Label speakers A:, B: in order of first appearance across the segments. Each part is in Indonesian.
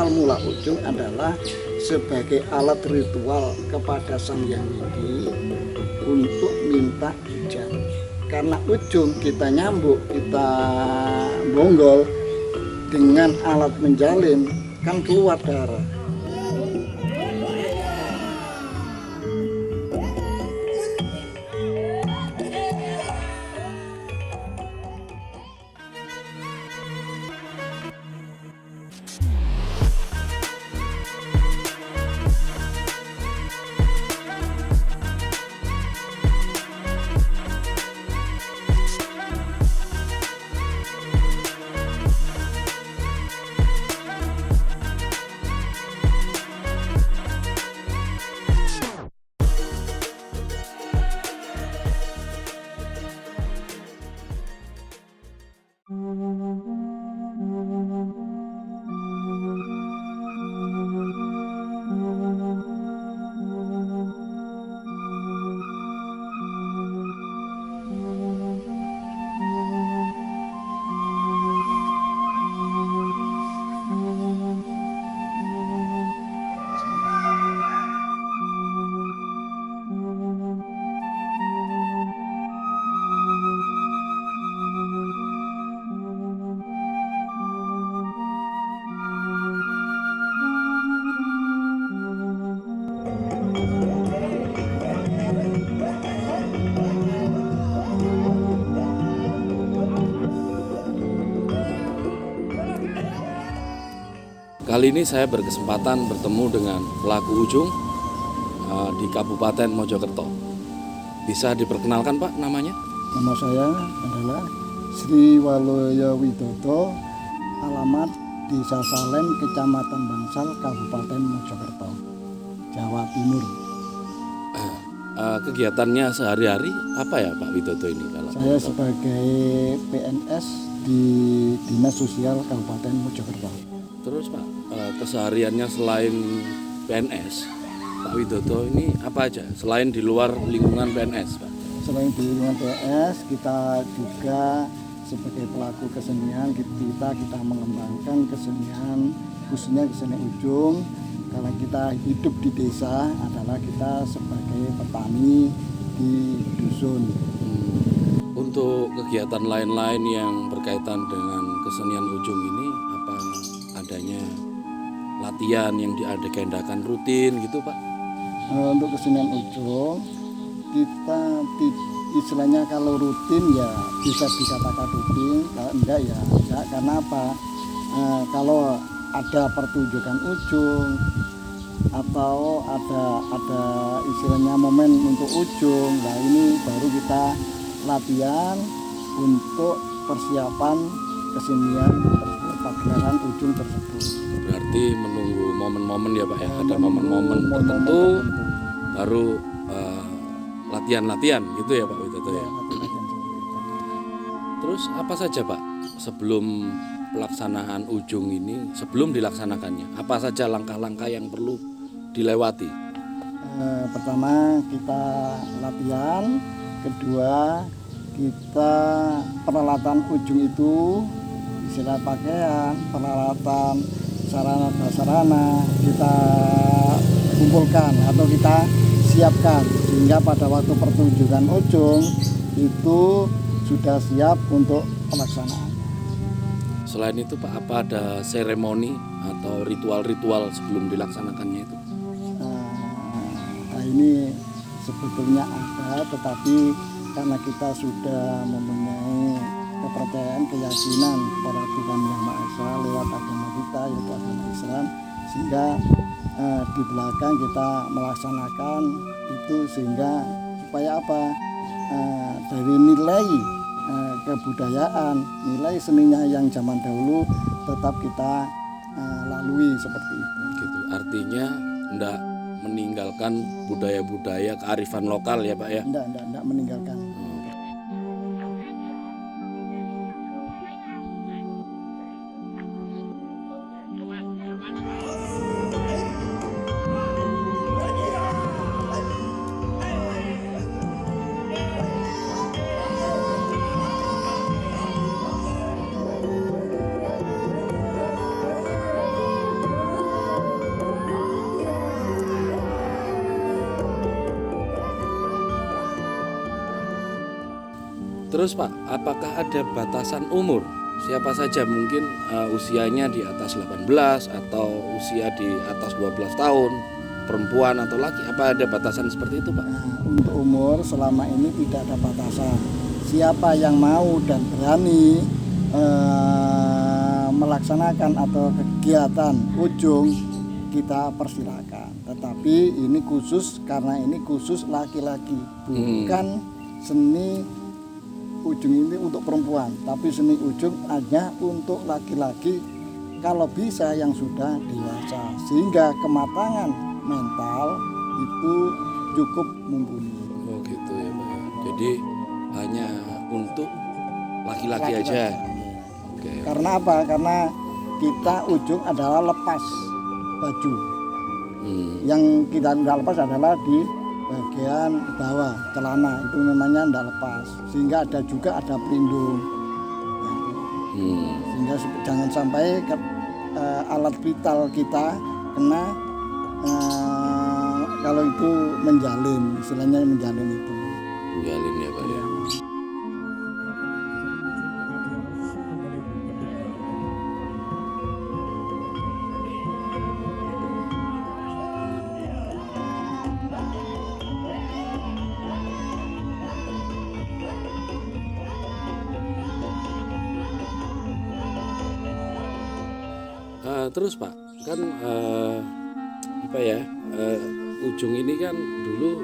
A: asal mula ujung adalah sebagai alat ritual kepada Sang Hyang Widi untuk minta hujan. Karena ujung kita nyambuk, kita bonggol dengan alat menjalin, kan keluar darah.
B: Kali ini saya berkesempatan bertemu dengan pelaku ujung di Kabupaten Mojokerto. Bisa diperkenalkan Pak namanya?
A: Nama saya adalah Sri Waloyo Widodo, alamat Desa Salen, Kecamatan Bangsal, Kabupaten Mojokerto, Jawa Timur.
B: Kegiatannya sehari-hari apa ya Pak Widodo ini?
A: Saya sebagai PNS di Dinas Sosial Kabupaten Mojokerto.
B: Terus Pak, kesehariannya selain PNS, Pak Widodo ini apa aja? Selain di luar lingkungan PNS Pak?
A: Selain di lingkungan PNS, kita juga sebagai pelaku kesenian, kita mengembangkan kesenian, khususnya kesenian ujung. Karena kita hidup di desa adalah kita sebagai petani di dusun.
B: Untuk kegiatan lain-lain yang berkaitan dengan kesenian ujung ini, apa adanya latihan yang diadakan rutin gitu Pak?
A: Untuk kesenian ujung, kita istilahnya kalau rutin ya bisa dikatakan rutin, kalau enggak ya enggak. Karena apa? Kalau ada pertunjukan ujung atau ada istilahnya momen untuk ujung, nah ini baru kita latihan untuk persiapan kesenian pagelaran ujung tersebut.
B: Berarti menunggu momen-momen ya Pak ya, ada momen-momen tertentu baru latihan-latihan gitu ya Pak Widodo ya. Terus apa saja Pak sebelum pelaksanaan ujung ini, sebelum dilaksanakannya, apa saja langkah-langkah yang perlu dilewati?
A: Pertama kita latihan, kedua kita peralatan ujung itu istilah pakaian, peralatan sarana prasarana kita kumpulkan atau kita siapkan sehingga pada waktu pertunjukan ujung itu sudah siap untuk pelaksanaan.
B: Selain itu Pak, apa ada seremoni atau ritual-ritual sebelum dilaksanakannya itu?
A: Nah ini sebetulnya ada, tetapi karena kita sudah mempunyai kepercayaan, keyakinan kepada Tuhan Yang Maha Esa lewat agama kita yaitu agama Islam, sehingga di belakang kita melaksanakan itu sehingga supaya apa? Dari nilai kebudayaan, nilai seninya yang zaman dahulu tetap kita lalui seperti itu.
B: Gitu. Artinya enggak meninggalkan budaya-budaya kearifan lokal ya Pak ya?
A: Enggak meninggalkan.
B: Terus Pak, apakah ada batasan umur? Siapa saja mungkin usianya di atas 18 atau usia di atas 12 tahun, perempuan atau laki, apa ada batasan seperti itu Pak?
A: Nah, untuk umur selama ini tidak ada batasan. Siapa yang mau dan berani melaksanakan atau kegiatan ujung, kita persilakan. Tetapi ini khusus, karena ini khusus laki-laki, bukan seni ujung ini untuk perempuan, tapi seni ujung hanya untuk laki-laki kalau bisa yang sudah dewasa, sehingga kematangan mental itu cukup mumpuni.
B: Oh gitu ya Pak. Jadi hanya untuk laki-laki aja. Oke.
A: Karena apa? Karena kita ujung adalah lepas baju. Yang kita tidak lepas adalah di bagian bawah celana, itu memangnya tidak lepas, sehingga ada pelindung. Sehingga jangan sampai alat vital kita kena kalau itu menjalin, istilahnya menjalin itu.
B: Menjalin ya Pak ya. Terus Pak, kan ujung ini kan dulu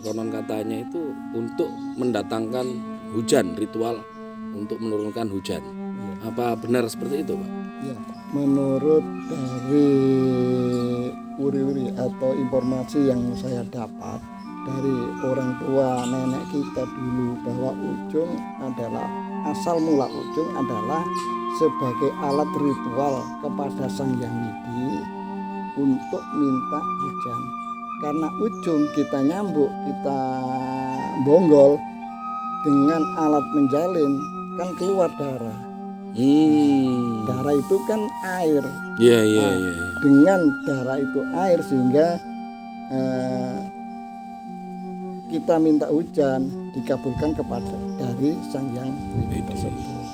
B: konon katanya itu untuk mendatangkan hujan, ritual untuk menurunkan hujan. Apa benar seperti itu Pak?
A: Ya, menurut dari uri-uri atau informasi yang saya dapat dari orang tua nenek kita dulu, bahwa ujung adalah, asal mula ujung adalah sebagai alat ritual kepada Sang Hyang Widi untuk minta hujan. Karena ujung kita nyambuk, kita bonggol dengan alat menjalin, kan keluar darah. Darah itu kan air.
B: Iya.
A: Dengan darah itu air, sehingga kita minta hujan dikabulkan kepada dari Sang Hyang Widi tersebut.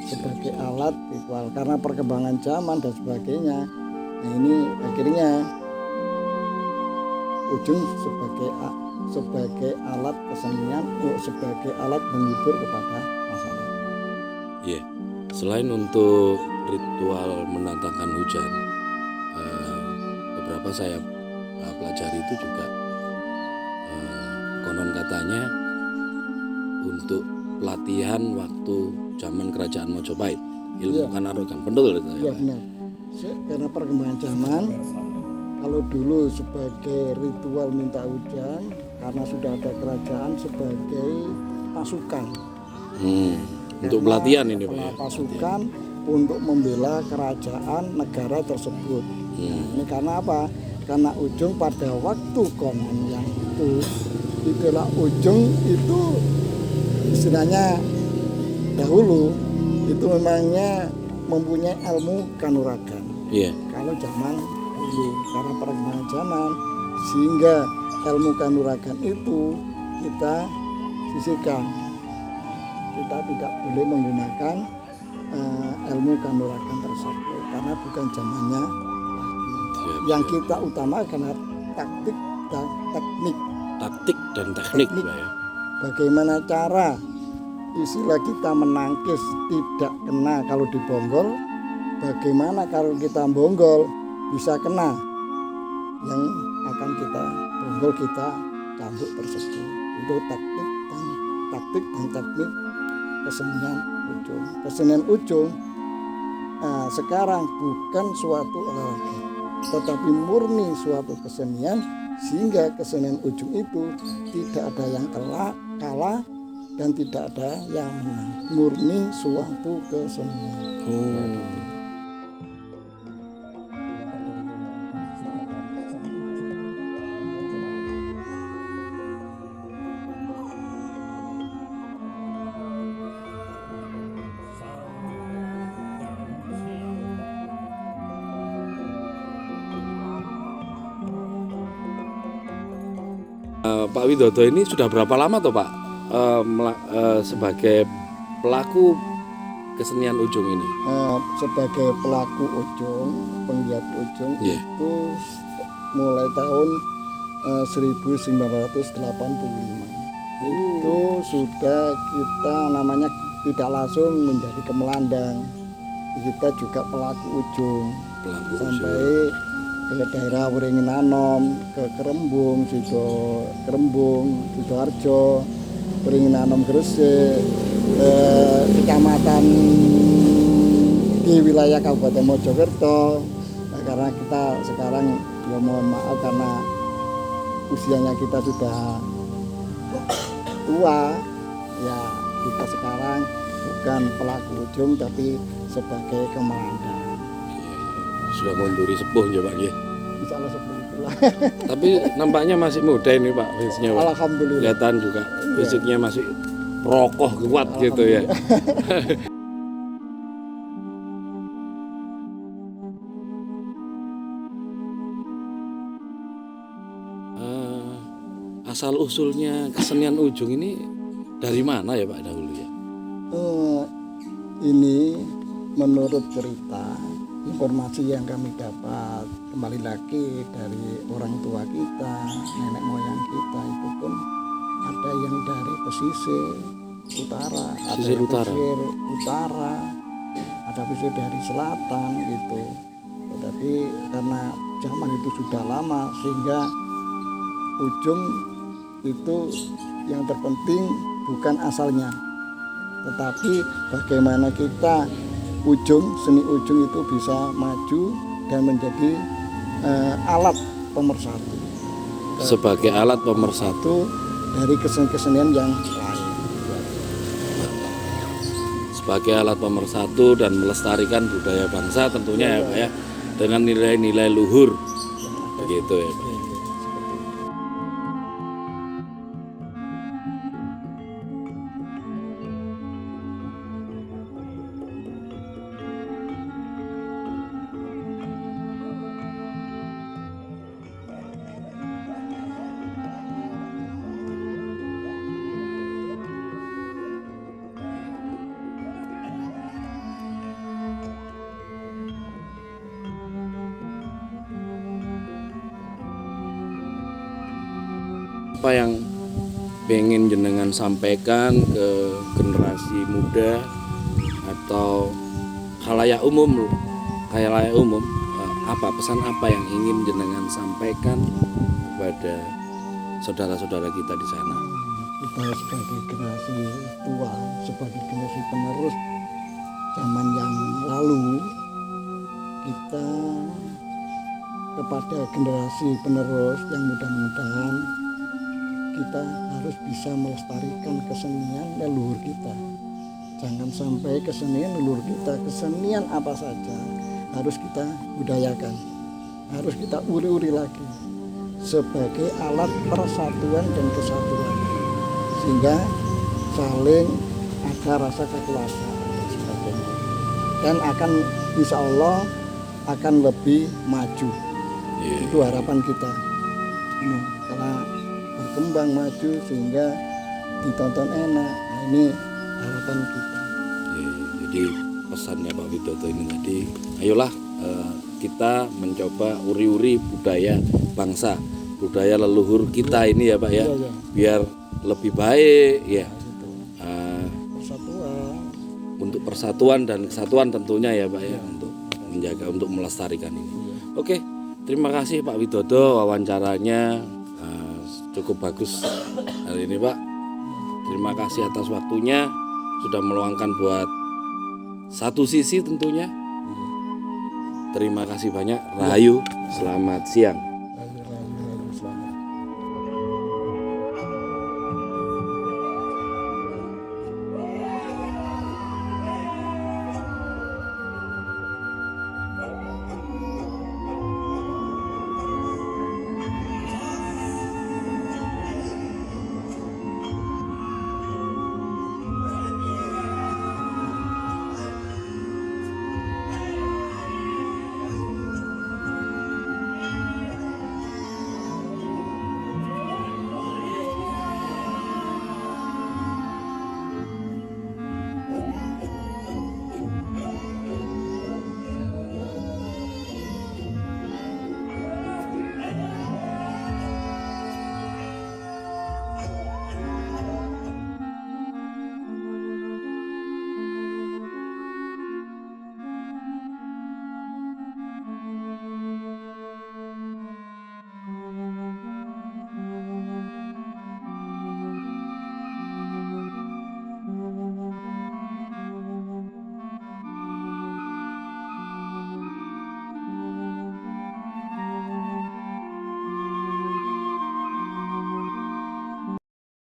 A: Sebagai alat ritual, karena perkembangan zaman dan sebagainya. Nah, ini akhirnya ujung sebagai alat kesenian, sebagai alat menghibur kepada masyarakat.
B: Iya. Selain untuk ritual mendatangkan hujan, beberapa saya pelajari itu juga konon katanya untuk pelatihan waktu zaman kerajaan Majapahit, ilmu Kanarogan, betul itu
A: ya? Benar. Karena perkembangan zaman, kalau dulu sebagai ritual minta hujan, karena sudah ada kerajaan sebagai pasukan.
B: Untuk pelatihan ini Pak ya?
A: Pasukan untuk membela kerajaan negara tersebut. Nah, ini karena apa? Karena ujung pada waktu konon yang itulah ujung itu istilahnya dahulu itu memangnya mempunyai ilmu kanuragan.
B: Iya.
A: Kalau zaman dulu, karena perkembangan zaman, sehingga ilmu kanuragan itu kita sisihkan. Kita tidak boleh menggunakan ilmu kanuragan tersebut karena bukan zamannya lagi. Yang kita utamakan adalah taktik dan teknik.
B: Taktik dan teknik Pak ya.
A: Bagaimana cara istilah kita menangkis tidak kena kalau dibonggol, bagaimana kalau kita bonggol bisa kena yang akan kita bonggol, kita cambuk tersebut. Itu taktik dan teknik kesenian ujung. Kesenian ujung sekarang bukan suatu olahraga, tetapi murni suatu kesenian, sehingga kesenian ujung itu tidak ada yang kalah dan tidak ada yang menang, murni suatu kesenian.
B: Pak Widodo ini sudah berapa lama toh Pak sebagai pelaku kesenian ujung ini?
A: Sebagai pelaku ujung, penggiat ujung
B: Yeah.
A: itu mulai tahun 1985 itu sudah kita namanya tidak langsung menjadi kemelandang, kita juga pelaku ujung
B: Pelaku
A: sampai ke daerah Wringinanom, ke Kerembung, Sidoarjo, Wringinanom, Gresik, kecamatan di wilayah Kabupaten Mojokerto. Nah, karena kita sekarang ya mohon maaf karena usianya kita sudah tua, ya kita sekarang bukan pelaku ujung tapi sebagai kemelandang.
B: Sudah memburi sepuh ya Pak ya.
A: Insya Allah seperti itulah.
B: Tapi nampaknya masih muda ini Pak fisiknya Pak.
A: Alhamdulillah.
B: Kelihatan juga fisiknya masih rokoh kuat gitu ya. Asal usulnya kesenian ujung ini dari mana ya Pak dahulu ya?
A: Ini menurut cerita, informasi yang kami dapat kembali lagi dari orang tua kita, nenek moyang kita itu pun ada yang dari pesisir utara, ada
B: Pesisir
A: yang
B: utara.
A: pesisir utara, ada pesisir dari selatan gitu. Tetapi karena zaman itu sudah lama sehingga ujung itu yang terpenting bukan asalnya, tetapi bagaimana kita seni ujung itu bisa maju dan menjadi alat pemersatu.
B: Sebagai alat pemersatu
A: Dari kesenian yang lain.
B: sebagai alat pemersatu dan melestarikan budaya bangsa tentunya ya Pak ya, dengan nilai-nilai luhur begitu ya Pak. Apa yang pengen jenengan sampaikan ke generasi muda atau khalayak umum, apa pesan apa yang ingin jenengan sampaikan kepada saudara-saudara kita di sana?
A: Kita sebagai generasi tua, sebagai generasi penerus zaman yang lalu, kita kepada generasi penerus yang mudah-mudahan kita harus bisa melestarikan kesenian leluhur kita. Jangan sampai kesenian leluhur kita, kesenian apa saja harus kita budayakan, harus kita uri-uri lagi sebagai alat persatuan dan kesatuan, sehingga saling ada rasa kekeluargaan dan sebagainya, dan akan insya Allah akan lebih maju. Itu harapan kita. Karena berkembang maju sehingga ditonton enak. Nah, ini harapan kita.
B: Jadi pesannya Pak Widodo ini tadi, ayolah kita mencoba uri-uri budaya bangsa, budaya leluhur kita ini ya Pak ya,
A: Iya.
B: biar lebih baik ya.
A: Persatuan.
B: Untuk persatuan dan kesatuan tentunya ya Pak ya, untuk menjaga, untuk melestarikan ini. Oke, terima kasih Pak Widodo, wawancaranya cukup bagus hari ini Pak. Terima kasih atas waktunya, sudah meluangkan buat satu sisi tentunya. Terima kasih banyak. Rahayu, selamat siang.